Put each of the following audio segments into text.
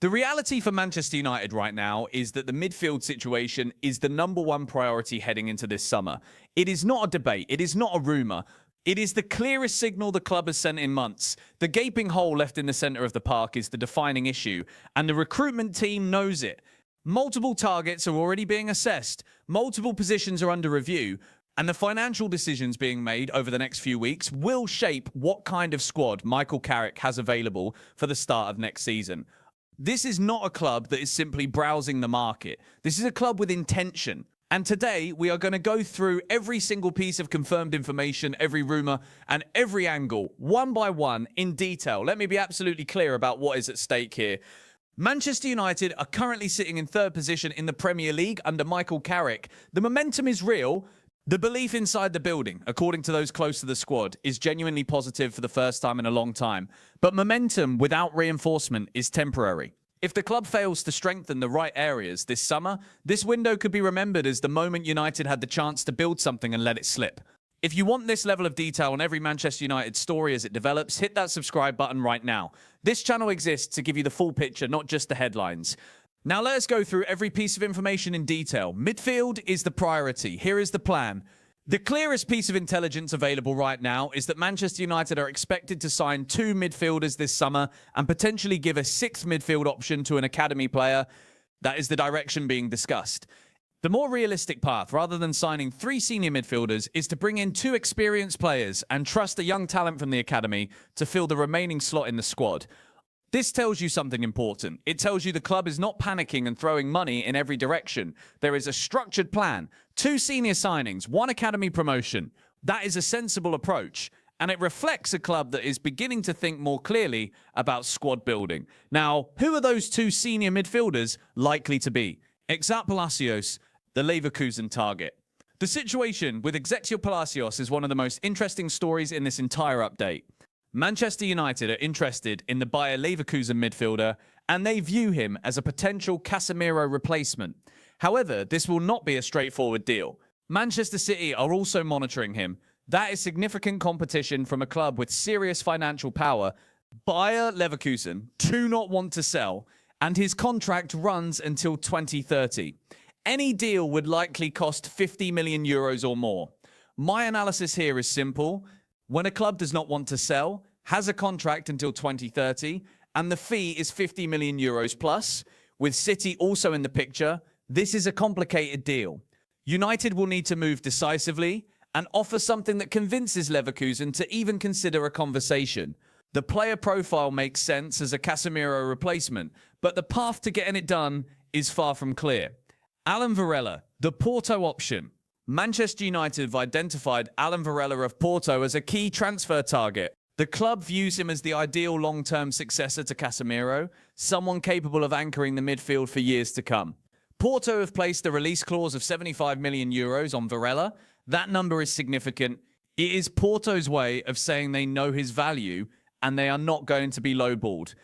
The reality for Manchester United right now is that the midfield situation is the #1 priority heading into this summer. It is not a debate. It is not a rumour. It is the clearest signal the club has sent in months. The gaping hole left in the centre of the park is the defining issue, and the recruitment team knows it. Multiple targets are already being assessed, multiple positions are under review, and the financial decisions being made over the next few weeks will shape what kind of squad Michael Carrick has available for the start of next season. This is not a club that is simply browsing the market. This is a club with intention. And today, we are going to go through every single piece of confirmed information, every rumour, and every angle, one by one, in detail. Let me be absolutely clear about what is at stake here. Manchester United are currently sitting in 3rd position in the Premier League under Michael Carrick. The momentum is real. The belief inside the building, according to those close to the squad, is genuinely positive for the first time in a long time. But momentum without reinforcement is temporary. If the club fails to strengthen the right areas this summer, this window could be remembered as the moment United had the chance to build something and let it slip. If you want this level of detail on every Manchester United story as it develops, hit that subscribe button right now. This channel exists to give you the full picture, not just the headlines. Now let us go through every piece of information in detail. Midfield is the priority. Here is the plan. The clearest piece of intelligence available right now is that Manchester United are expected to sign 2 midfielders this summer and potentially give a 6th midfield option to an academy player. That is the direction being discussed. The more realistic path, rather than signing 3 senior midfielders, is to bring in 2 experienced players and trust a young talent from the academy to fill the remaining slot in the squad. This tells you something important. It tells you the club is not panicking and throwing money in every direction. There is a structured plan. 2 senior signings, 1 academy promotion. That is a sensible approach. And it reflects a club that is beginning to think more clearly about squad building. Now, who are those 2 senior midfielders likely to be? Exequiel Palacios, the Leverkusen target. The situation with Exequiel Palacios is one of the most interesting stories in this entire update. Manchester United are interested in the Bayer Leverkusen midfielder, and they view him as a potential Casemiro replacement. However, this will not be a straightforward deal. Manchester City are also monitoring him. That is significant competition from a club with serious financial power. Bayer Leverkusen do not want to sell, and his contract runs until 2030. Any deal would likely cost 50 million euros or more. My analysis here is simple. When a club does not want to sell, has a contract until 2030, and the fee is 50 million euros plus, with City also in the picture, this is a complicated deal. United will need to move decisively and offer something that convinces Leverkusen to even consider a conversation. The player profile makes sense as a Casemiro replacement, but the path to getting it done is far from clear. Alan Varela, the Porto option. Manchester United have identified Alan Varela of Porto as a key transfer target. The club views him as the ideal long-term successor to Casemiro, someone capable of anchoring the midfield for years to come. Porto have placed a release clause of 75 million euros on Varela. That number is significant. It is Porto's way of saying they know his value and they are not going to be lowballed.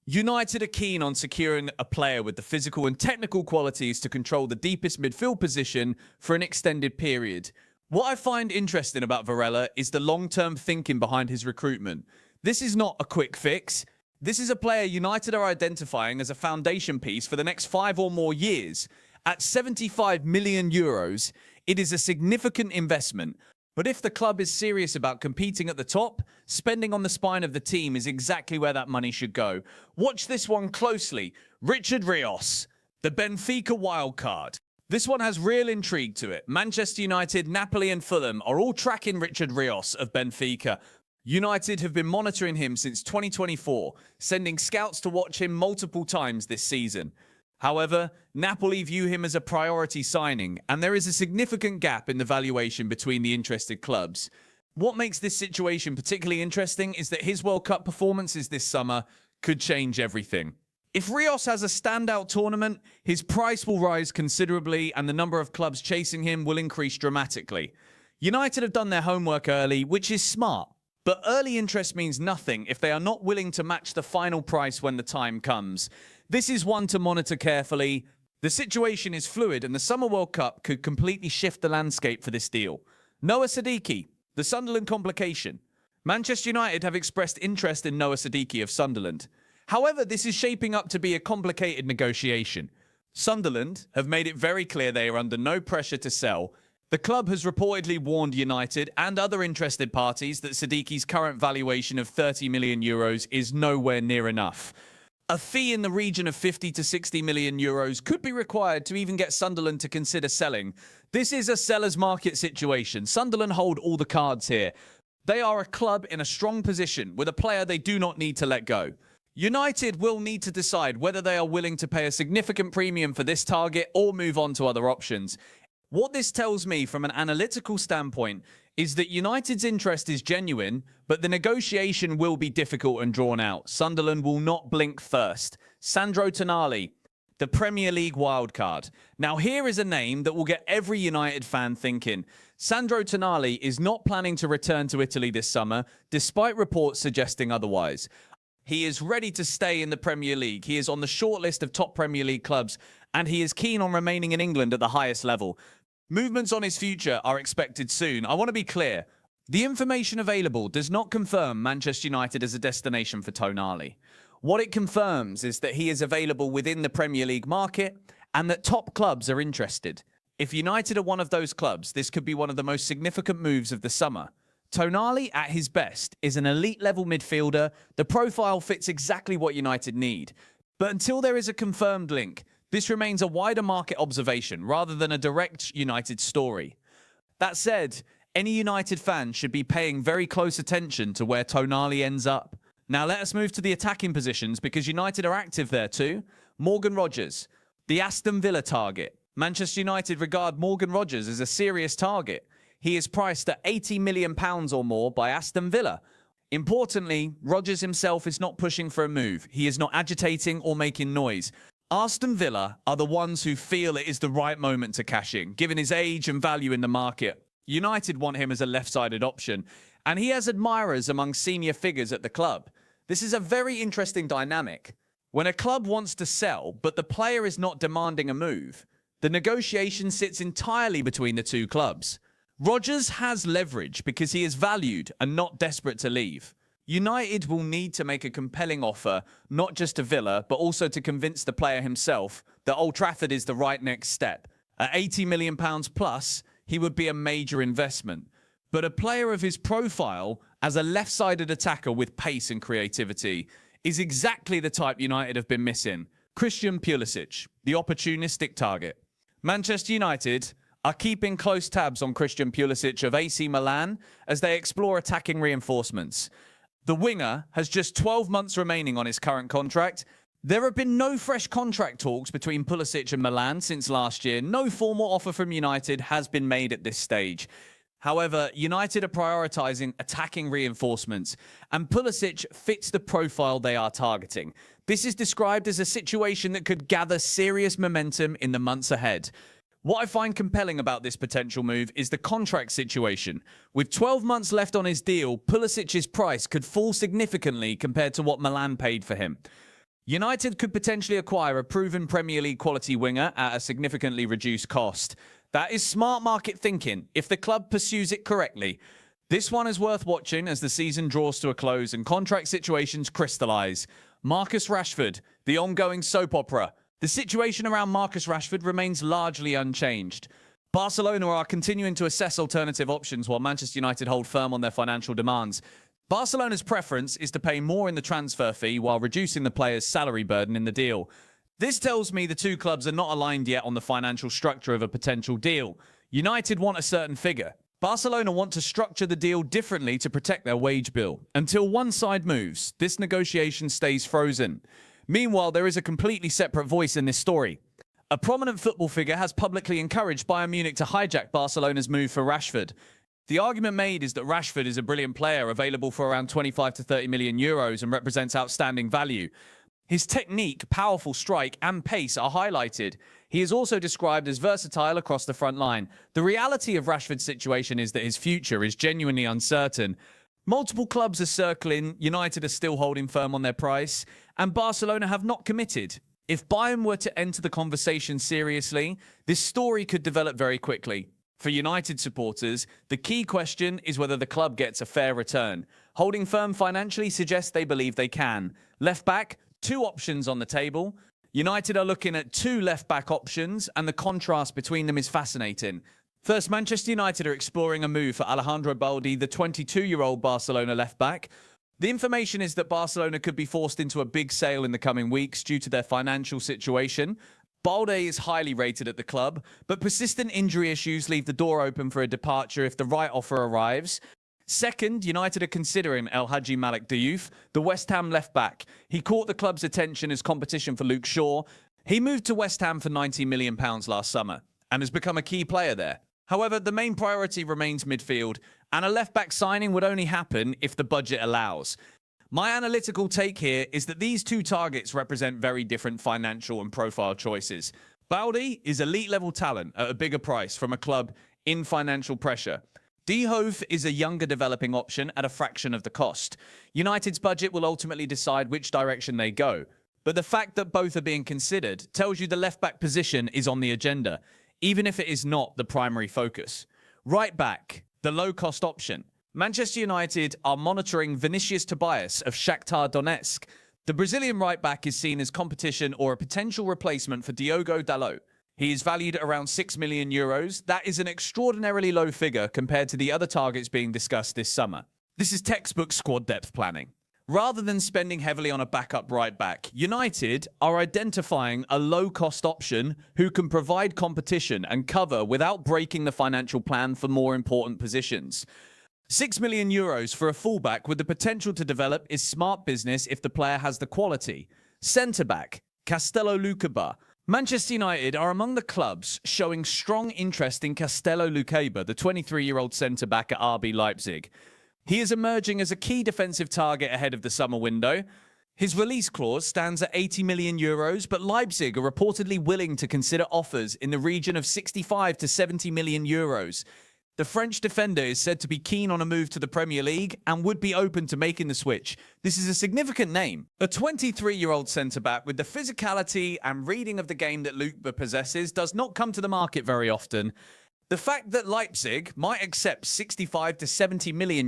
United are keen on securing a player with the physical and technical qualities to control the deepest midfield position for an extended period. What I find interesting about Varela is the long-term thinking behind his recruitment. This is not a quick fix. This is a player United are identifying as a foundation piece for the next 5 or more years. At 75 million euros, it is a significant investment. But if the club is serious about competing at the top, spending on the spine of the team is exactly where that money should go. Watch this one closely. Richard Rios, the Benfica wildcard. This one has real intrigue to it. Manchester United, Napoli and Fulham are all tracking Richard Rios of Benfica. United have been monitoring him since 2024, sending scouts to watch him multiple times this season. However, Napoli view him as a priority signing, and there is a significant gap in the valuation between the interested clubs. What makes this situation particularly interesting is that his World Cup performances this summer could change everything. If Rios has a standout tournament, his price will rise considerably and the number of clubs chasing him will increase dramatically. United have done their homework early, which is smart. But early interest means nothing if they are not willing to match the final price when the time comes. This is one to monitor carefully. The situation is fluid and the Summer World Cup could completely shift the landscape for this deal. Noah Sadiki, the Sunderland complication. Manchester United have expressed interest in Noah Sadiki of Sunderland. However, this is shaping up to be a complicated negotiation. Sunderland have made it very clear they are under no pressure to sell. The club has reportedly warned United and other interested parties that Sadiki's current valuation of €30 million is nowhere near enough. A fee in the region of €50 to €60 million could be required to even get Sunderland to consider selling. This is a seller's market situation. Sunderland hold all the cards here. They are a club in a strong position with a player they do not need to let go. United will need to decide whether they are willing to pay a significant premium for this target or move on to other options. What this tells me from an analytical standpoint is that United's interest is genuine, but the negotiation will be difficult and drawn out. Sunderland will not blink first. Sandro Tonali, the Premier League wildcard. Now here is a name that will get every United fan thinking. Sandro Tonali is not planning to return to Italy this summer, despite reports suggesting otherwise. He is ready to stay in the Premier League. He is on the shortlist of top Premier League clubs, and he is keen on remaining in England at the highest level. Movements on his future are expected soon. I want to be clear. The information available does not confirm Manchester United as a destination for Tonali. What it confirms is that he is available within the Premier League market and that top clubs are interested. If United are one of those clubs, this could be one of the most significant moves of the summer. Tonali, at his best, is an elite-level midfielder. The profile fits exactly what United need. But until there is a confirmed link, this remains a wider market observation rather than a direct United story. That said, any United fan should be paying very close attention to where Tonali ends up. Now let us move to the attacking positions because United are active there too. Morgan Rogers, the Aston Villa target. Manchester United regard Morgan Rogers as a serious target. He is priced at £80 million or more by Aston Villa. Importantly, Rogers himself is not pushing for a move. He is not agitating or making noise. Aston Villa are the ones who feel it is the right moment to cash in, given his age and value in the market. United want him as a left-sided option, and he has admirers among senior figures at the club. This is a very interesting dynamic. When a club wants to sell, but the player is not demanding a move, the negotiation sits entirely between the two clubs. Rogers has leverage because he is valued and not desperate to leave. United will need to make a compelling offer, not just to Villa, but also to convince the player himself that Old Trafford is the right next step. At £80 million plus, he would be a major investment. But a player of his profile, as a left-sided attacker with pace and creativity, is exactly the type United have been missing. Christian Pulisic, the opportunistic target. Manchester United are keeping close tabs on Christian Pulisic of AC Milan as they explore attacking reinforcements. The winger has just 12 months remaining on his current contract. There have been no fresh contract talks between Pulisic and Milan since last year. No formal offer from United has been made at this stage. However, United are prioritising attacking reinforcements, and Pulisic fits the profile they are targeting. This is described as a situation that could gather serious momentum in the months ahead. What I find compelling about this potential move is the contract situation. With 12 months left on his deal, Pulisic's price could fall significantly compared to what Milan paid for him. United could potentially acquire a proven Premier League quality winger at a significantly reduced cost. That is smart market thinking if the club pursues it correctly. This one is worth watching as the season draws to a close and contract situations crystallise. Marcus Rashford, the ongoing soap opera. The situation around Marcus Rashford remains largely unchanged. Barcelona are continuing to assess alternative options while Manchester United hold firm on their financial demands. Barcelona's preference is to pay more in the transfer fee while reducing the player's salary burden in the deal. This tells me the two clubs are not aligned yet on the financial structure of a potential deal. United want a certain figure. Barcelona want to structure the deal differently to protect their wage bill. Until one side moves, this negotiation stays frozen. Meanwhile, there is a completely separate voice in this story. A prominent football figure has publicly encouraged Bayern Munich to hijack Barcelona's move for Rashford. The argument made is that Rashford is a brilliant player available for around 25 to 30 million euros and represents outstanding value. His technique, powerful strike and pace are highlighted. He is also described as versatile across the front line. The reality of Rashford's situation is that his future is genuinely uncertain. Multiple clubs are circling, United are still holding firm on their price, and Barcelona have not committed. If Bayern were to enter the conversation seriously, this story could develop very quickly. For United supporters, the key question is whether the club gets a fair return. Holding firm financially suggests they believe they can. Left back, Two options on the table. United are looking at two left-back options, and the contrast between them is fascinating. First, Manchester United are exploring a move for Alejandro Balde, the 22-year-old Barcelona left-back. The information is that Barcelona could be forced into a big sale in the coming weeks due to their financial situation. Balde is highly rated at the club, but persistent injury issues leave the door open for a departure if the right offer arrives. Second, United are considering El Hadji Malik Diouf, the West Ham left-back. He caught the club's attention as competition for Luke Shaw. He moved to West Ham for £90 million last summer and has become a key player there. However, the main priority remains midfield, and a left-back signing would only happen if the budget allows. My analytical take here is that these two targets represent very different financial and profile choices. Balde is elite-level talent at a bigger price from a club in financial pressure. Diouf is a younger developing option at a fraction of the cost. United's budget will ultimately decide which direction they go. But the fact that both are being considered tells you the left-back position is on the agenda, even if it is not the primary focus. Right back, the low-cost option. Manchester United are monitoring Vinicius Tobias of Shakhtar Donetsk. The Brazilian right-back is seen as competition or a potential replacement for Diogo Dalot. He is valued at around €6 million. That is an extraordinarily low figure compared to the other targets being discussed this summer. This is textbook squad depth planning. Rather than spending heavily on a backup right back, United are identifying a low-cost option who can provide competition and cover without breaking the financial plan for more important positions. €6 million for a fullback with the potential to develop is smart business if the player has the quality. Centre-back, Castello Lukeba. Manchester United are among the clubs showing strong interest in Castello Lukeba, the 23-year-old centre-back at RB Leipzig. He is emerging as a key defensive target ahead of the summer window. His release clause stands at €80 million, but Leipzig are reportedly willing to consider offers in the region of €65 to €70 million. The French defender is said to be keen on a move to the Premier League and would be open to making the switch. This is a significant name. A 23-year-old centre-back with the physicality and reading of the game that Lukeba possesses does not come to the market very often. The fact that Leipzig might accept €65 to €70 million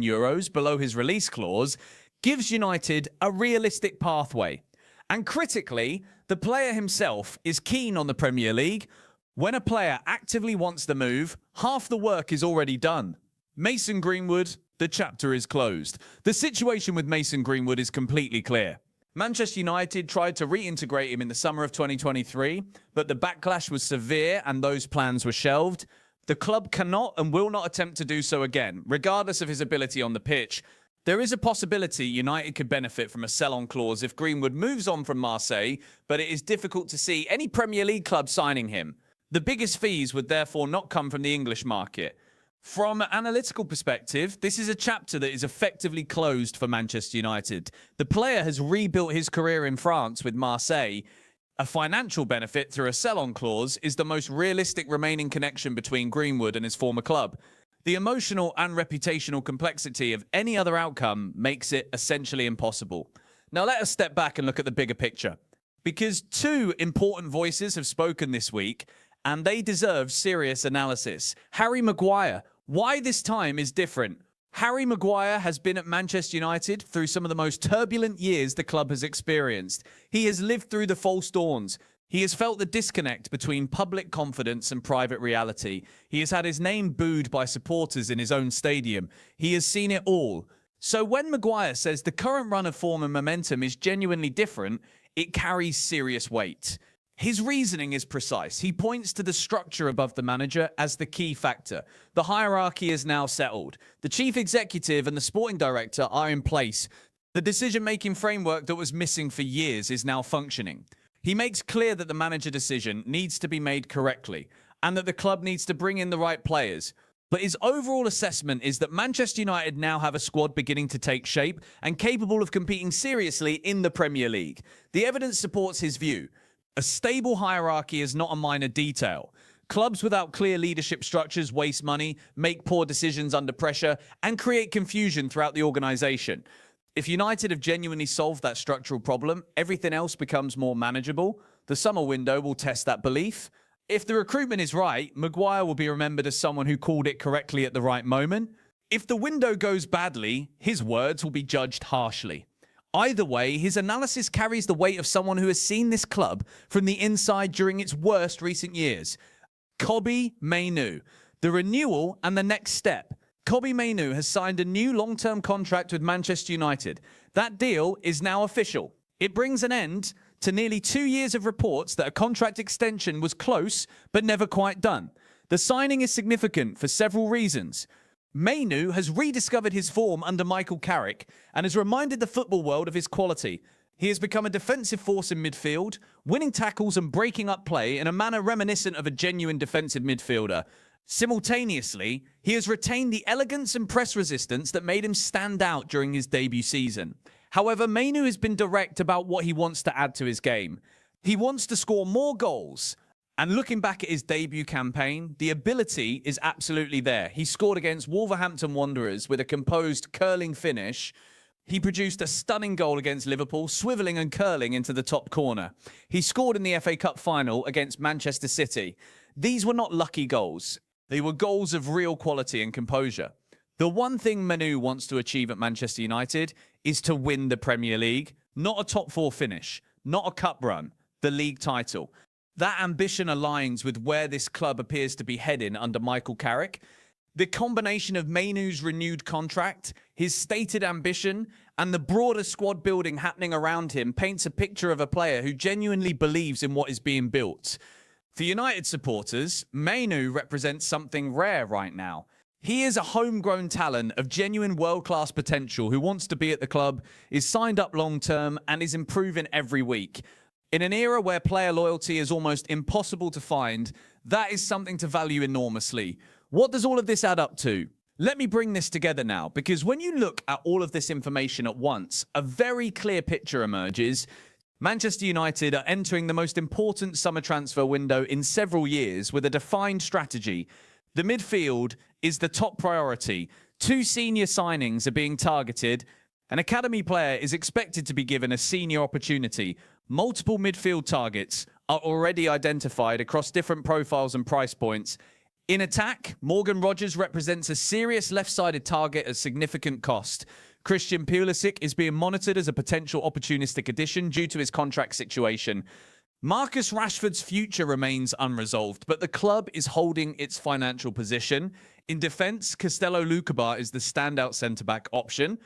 below his release clause gives United a realistic pathway. And critically, the player himself is keen on the Premier League. When a player actively wants the move, half the work is already done. Mason Greenwood, the chapter is closed. The situation with Mason Greenwood is completely clear. Manchester United tried to reintegrate him in the summer of 2023, but the backlash was severe and those plans were shelved. The club cannot and will not attempt to do so again, regardless of his ability on the pitch. There is a possibility United could benefit from a sell-on clause if Greenwood moves on from Marseille, but it is difficult to see any Premier League club signing him. The biggest fees would therefore not come from the English market. From an analytical perspective, this is a chapter that is effectively closed for Manchester United. The player has rebuilt his career in France with Marseille. A financial benefit through a sell-on clause is the most realistic remaining connection between Greenwood and his former club. The emotional and reputational complexity of any other outcome makes it essentially impossible. Now let us step back and look at the bigger picture. Because two important voices have spoken this week, and they deserve serious analysis. Harry Maguire. Why this time is different. Harry Maguire has been at Manchester United through some of the most turbulent years the club has experienced. He has lived through the false dawns. He has felt the disconnect between public confidence and private reality. He has had his name booed by supporters in his own stadium. He has seen it all. So when Maguire says the current run of form and momentum is genuinely different, it carries serious weight. His reasoning is precise. He points to the structure above the manager as the key factor. The hierarchy is now settled. The chief executive and the sporting director are in place. The decision-making framework that was missing for years is now functioning. He makes clear that the manager decision needs to be made correctly and that the club needs to bring in the right players. But his overall assessment is that Manchester United now have a squad beginning to take shape and capable of competing seriously in the Premier League. The evidence supports his view. A stable hierarchy is not a minor detail. Clubs without clear leadership structures waste money, make poor decisions under pressure, and create confusion throughout the organisation. If United have genuinely solved that structural problem, everything else becomes more manageable. The summer window will test that belief. If the recruitment is right, Maguire will be remembered as someone who called it correctly at the right moment. If the window goes badly, his words will be judged harshly. Either way, his analysis carries the weight of someone who has seen this club from the inside during its worst recent years. Kobbie Mainoo. The renewal and the next step. Kobbie Mainoo has signed a new long-term contract with Manchester United. That deal is now official. It brings an end to nearly 2 years of reports that a contract extension was close but never quite done. The signing is significant for several reasons. Mainoo has rediscovered his form under Michael Carrick and has reminded the football world of his quality. He has become a defensive force in midfield, winning tackles and breaking up play in a manner reminiscent of a genuine defensive midfielder. Simultaneously, he has retained the elegance and press resistance that made him stand out during his debut season. However, Mainoo has been direct about what he wants to add to his game. He wants to score more goals. And looking back at his debut campaign, the ability is absolutely there. He scored against Wolverhampton Wanderers with a composed, curling finish. He produced a stunning goal against Liverpool, swivelling and curling into the top corner. He scored in the FA Cup final against Manchester City. These were not lucky goals. They were goals of real quality and composure. The one thing Mainoo wants to achieve at Manchester United is to win the Premier League, not a top 4 finish, not a cup run, the league title. That ambition aligns with where this club appears to be heading under Michael Carrick. The combination of Mainoo's renewed contract, his stated ambition, and the broader squad building happening around him paints a picture of a player who genuinely believes in what is being built. For United supporters, Mainoo represents something rare right now. He is a homegrown talent of genuine world-class potential who wants to be at the club, is signed up long-term, and is improving every week. In an era where player loyalty is almost impossible to find, that is something to value enormously. What does all of this add up to? Let me bring this together now, because when you look at all of this information at once, a very clear picture emerges. Manchester United are entering the most important summer transfer window in several years with a defined strategy. The midfield is the top priority. 2 senior signings are being targeted. An academy player is expected to be given a senior opportunity. Multiple midfield targets are already identified across different profiles and price points. In attack, Morgan Rogers represents a serious left-sided target at significant cost. Christian Pulisic is being monitored as a potential opportunistic addition due to his contract situation. Marcus Rashford's future remains unresolved, but the club is holding its financial position. In defence, Castello Lucabar is the standout centre-back option.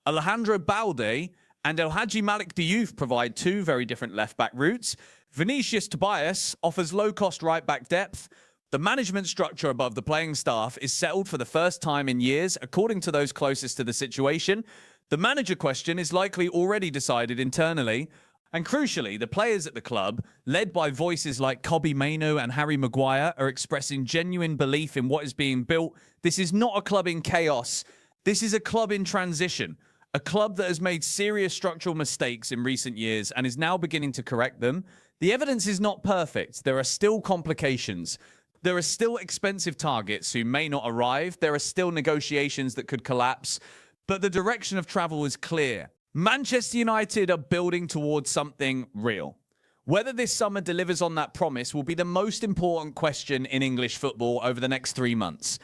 Alejandro Balde and El Hadji Malik Diouf provide 2 very different left-back routes. Vinicius Tobias offers low-cost right-back depth. The management structure above the playing staff is settled for the first time in years, according to those closest to the situation. The manager question is likely already decided internally. And crucially, the players at the club, led by voices like Kobbie Mainoo and Harry Maguire, are expressing genuine belief in what is being built. This is not a club in chaos. This is a club in transition. A club that has made serious structural mistakes in recent years and is now beginning to correct them. The evidence is not perfect. There are still complications. There are still expensive targets who may not arrive. There are still negotiations that could collapse. But the direction of travel is clear. Manchester United are building towards something real. Whether this summer delivers on that promise will be the most important question in English football over the next 3 months.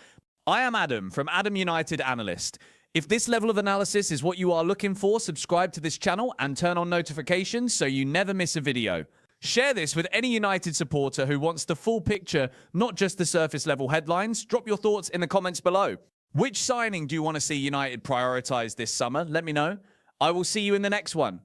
I am Adam from Adam United Analyst. If this level of analysis is what you are looking for, subscribe to this channel and turn on notifications so you never miss a video. Share this with any United supporter who wants the full picture, not just the surface level headlines. Drop your thoughts in the comments below. Which signing do you want to see United prioritise this summer? Let me know. I will see you in the next one.